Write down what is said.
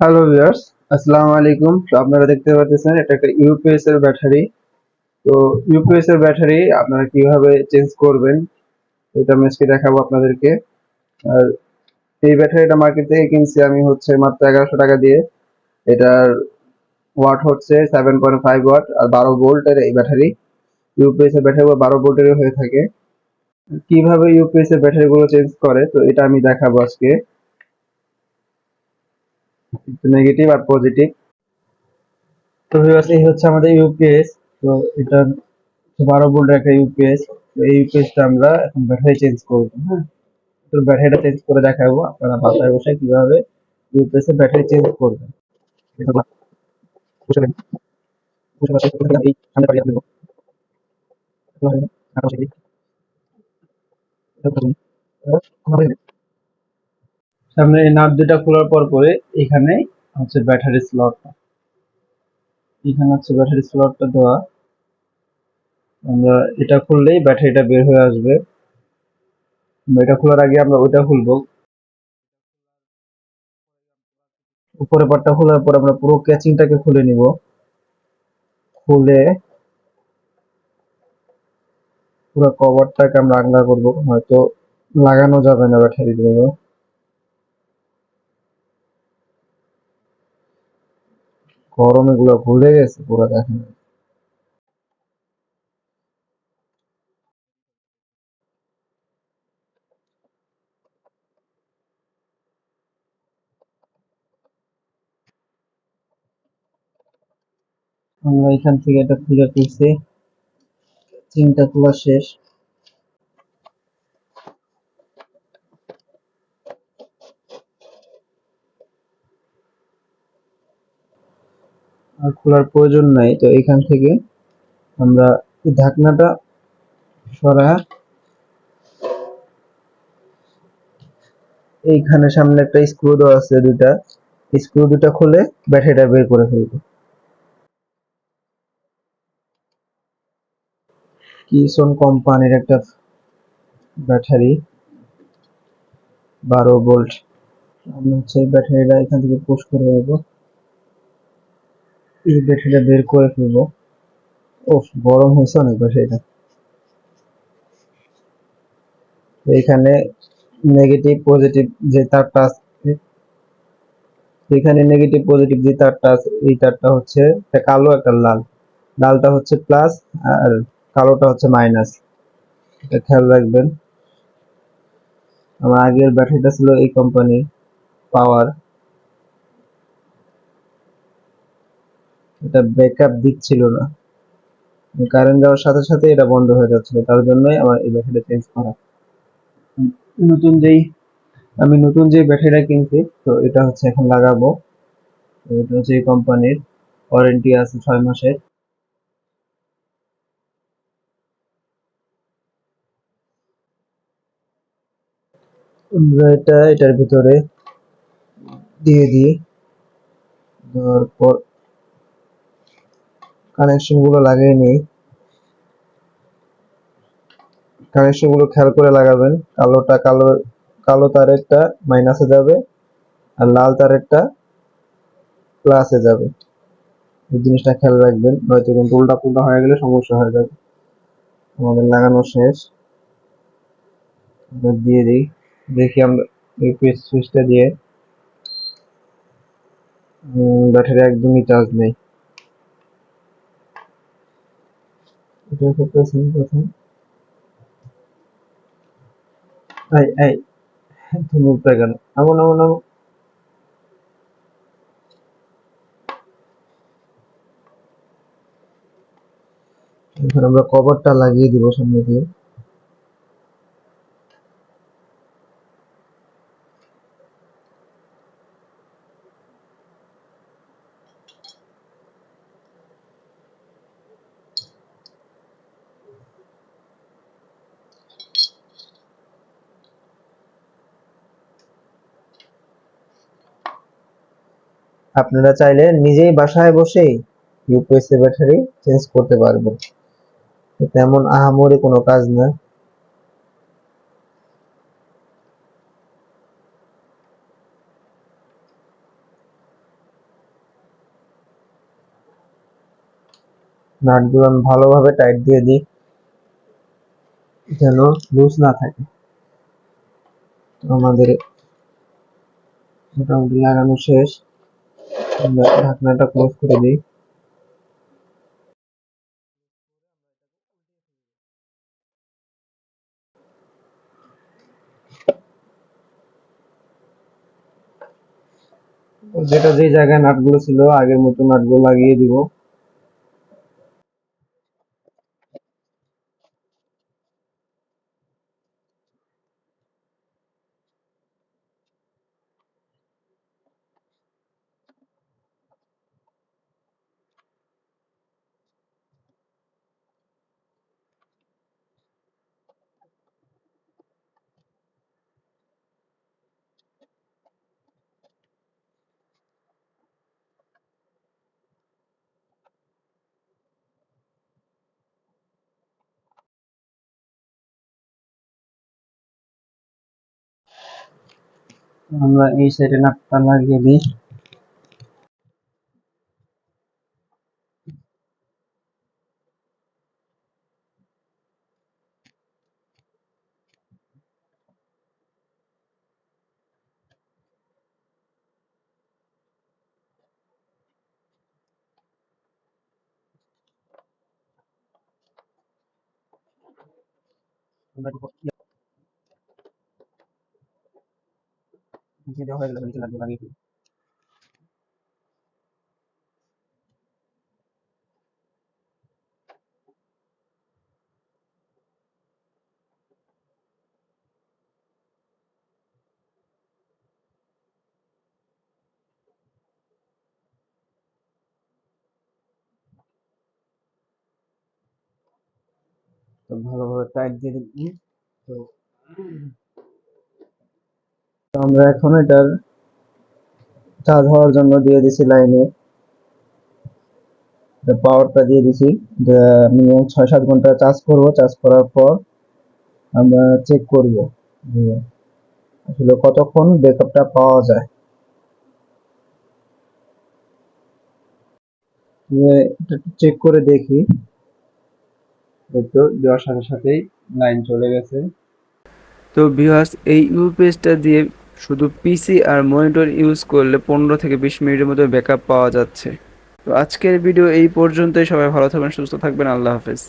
Hello viewers, আসসালামু আলাইকুম। তো আপনারা দেখতে পাচ্ছেন এটা একটা ইউপিএস এর ব্যাটারি। তো ইউপিএস এর ব্যাটারি আপনারা কিভাবে চেঞ্জ করবেন এটা আমি আজকে দেখাবো আপনাদেরকে। আর এই ব্যাটারিটা মার্কেট থেকে কিনছি আমি হচ্ছে মাত্র 1100 টাকা দিয়ে। এটার ওয়াট হচ্ছে 7.5 ওয়াট আর 12 ভোল্টের এই ব্যাটারি। ইউপিএস এর ব্যাটারি 12 ভোল্টের হয়ে থাকে। কিভাবে ইউপিএস এর ব্যাটারি গুলো চেঞ্জ করে তো এটা আমি দেখাবো আজকে, নেগেটিভ আর পজিটিভ। তো ভিউয়ার্স এই হচ্ছে আমাদের ইউপিএস। তো এটা 12 ভোল্টের একটা ইউপিএস। তো এই ইউপিএসটা আমরা এখন ব্যাটারি চেঞ্জ করবো। হ্যাঁ, তো ব্যাটারিটা চেঞ্জ করে দেখাবো আপনারা বাসায় বসে কিভাবে ইউপিএস এর ব্যাটারি চেঞ্জ করবেন। এটা বা- বসে নেন, বসে বসে বসে এই সামনে বাড়ি দেবো। সামনে এই নাট দুটা খোলার পর পরে এখানে হচ্ছে ব্যাটারি স্লটটা, এখানে হচ্ছে ব্যাটারি স্লটটা দেওয়া। আমরা এটা খুললেই ব্যাটারিটা বের হয়ে আসবে। এটা খোলার আগে আমরা ওইটা খুলবো। উপরের পার্টটা খোলার পর আমরা পুরো ক্যাচিংটাকে খুলে নিব। খুলে পুরো কভারটাকে আমরা আলগা করবো, হয়তো লাগানো যাবে না ব্যাটারি গুলো। গরম এগুলো ভুলে গেছে পুরো, দেখেন। আমরা এখান থেকে এটা খুলে ফেলছি, চিনটা খোলা শেষ। আর খোলার প্রয়োজন নাই। তো এখান থেকে আমরা এই ঢাকনাটা সরা, এইখানে সামনে একটা স্ক্রু দেওয়া আছে দুইটা, স্ক্রু দুটা খুলে ব্যাটারিটা বের করে ফেলবো। কিসন কোম্পানির একটা ব্যাটারি, 12 ভোল্ট। আমি হচ্ছে এই ব্যাটারিটা এখান থেকে পুশ করে দেবো, এই ব্যাটারিটা বের করে ফেলবো। ও, গরম হয়েছে অনেক ব্যাটারিটা। এখানে নেগেটিভ পজিটিভ যে তারটা আছে, এখানে নেগেটিভ পজিটিভ যে তারটা আছে এই তারটা হচ্ছে একটা কালো একটা লাল, লালটা হচ্ছে প্লাস আর কালোটা হচ্ছে মাইনাস। এটা খেয়াল রাখবেন। আমার আগের ব্যাটারিটা ছিল এই কোম্পানির পাওয়ার, এটা ব্যাকআপ দিচ্ছিল না, কারেন্ট যাওয়ার সাথে সাথে এটা বন্ধ হয়ে যাচ্ছিল, তার জন্যই আমার এই ব্যাটারিটা চেঞ্জ করা। নতুন যেই আমি নতুন যে ব্যাটারিটা কিনছি তো এটা হচ্ছে এখন লাগাবো। তো এটা হচ্ছে এই কোম্পানির, ওয়ারেন্টি আছে 6 মাসের। আমরা এটার ভিতরে দিয়ে দিই, দেওয়ার পর কানেকশন গুলো লাগিয়ে নিই। কানেকশন গুলো খেয়াল করে লাগাবেন। কালোটা কালো, কালো তারেরটা মাইনাসে যাবে আর লাল তারেরটা প্লাসে যাবে। এই জিনিসটা খেয়াল রাখবেন, নয়তো কিন্তু উল্টা পুল্টা হয়ে গেলে সমস্যা হয়ে যাবে। আমাদের লাগানো শেষ, আমরা দিয়ে দিই। দেখি আমরা এই সুইচটা দিয়ে ব্যাটারি একদমই চার্জ নেই। এটা হচ্ছে প্রথম। এই এই তুমি উপরে কেন, নামো নামো নামো। এখন আমরা কভারটা লাগিয়ে দিব সামনে দিয়ে। আপনারা চাইলে নিজেই বাসায় বসেই ইউপিএস এর ব্যাটারি চেঞ্জ করতে পারবেন, তেমন আহামরি কোনো কাজ না। নাটগুলো আমি ভালোভাবে টাইট দিয়ে দিই যেন লুজ না থাকে। তো আমাদের মোটামুটি লাগানো শেষ, আমরা ঢাকনাটা ক্লোজ করে দিই। যেটা যে জায়গায় নাটগুলো ছিল আগের মতো নাটগুলো লাগিয়ে দিব। আমরা এই সাইডে নাটটা লাগিয়ে দিই। দেওয়া হয়ে গেলে নিচে নাটগুলো লাগিয়ে দিই। তো ভালোভাবে টাইট দিয়ে দিই। তো আমরা এখন এটার চার্জ হওয়ার জন্য দিয়ে দিছি লাইনে, পাওয়ারটা দিয়ে দিছি। মিনিমাম 6-7 ঘন্টা চার্জ করব। চার্জ করার পর আমরা চেক করব যে আসলে কতক্ষণ ব্যাকআপটা পাওয়া যায়। এটা চেক করে দেখি, তো দেওয়ার সাথে সাথেই লাইন চলে গেছে। তো ভিউয়ার্স, এই ইউপিএসটা দিয়ে শুধু পিসি আর মনিটর ইউজ করলে 15 থেকে 20 মিনিটের মধ্যে ব্যাকআপ পাওয়া যাচ্ছে। তো আজকের ভিডিও এই পর্যন্তই। সবাই ভালো থাকবেন, সুস্থ থাকবেন। আল্লাহ হাফেজ।